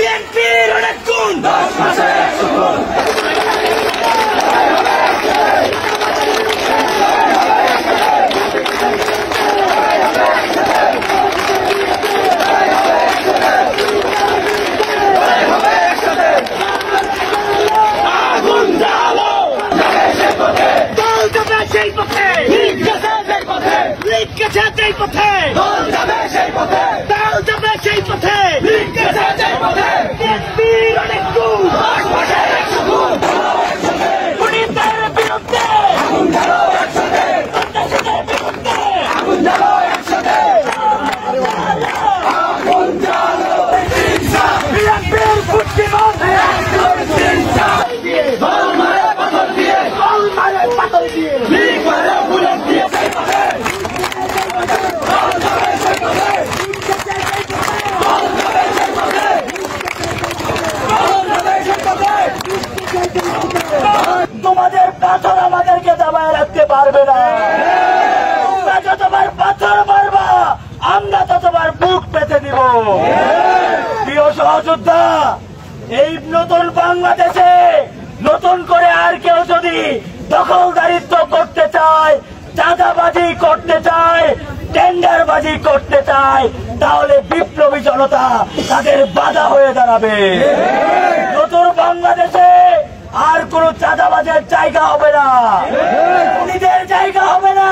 বিএনপির অনেক গুণ 10 মাসে 100 গুণ সেই পথে লিগ গেছে সেই পথে দল যাবে সেই পথে দল যাবে সেই পথে লিগ গেছে সেই পথে বিএনপির অনেক গুণ 10 মাসে 100 গুণ খুনিদের বিরুদ্ধে আগুন জ্বালো একসাথে সন্ত্রাসীদের বিরুদ্ধে আগুন জ্বালো একসাথে আগুন জ্বালো বিএনপির বুদ্ধিমান বল মারে পাথর দিয়ে বল মারে পাথর দিয়ে লিগ মারে বুলেট দিয়ে সেই পথে তোমাদের পাথর আমাদেরকে দাবায় রাখতে পারবে না। তোমরা যতবার পাথর মারবা আমরা ততবার বুক পেতে দিব। প্রিয় সহযোদ্ধা, এই নতুন বাংলাদেশে নতুন করে আর কেউ যদি দখলদারিত্ব করতে চায়, চাঁদাবাজি করতে চায়, টেন্ডারবাজি করতে চায়, তাহলে বিপ্লবী জনতা তাদের বাধা হয়ে দাঁড়াবে। নতুন বাংলাদেশে আর কোন চাঁদাবাজের জায়গা হবে না, খুনিদের জায়গা হবে না।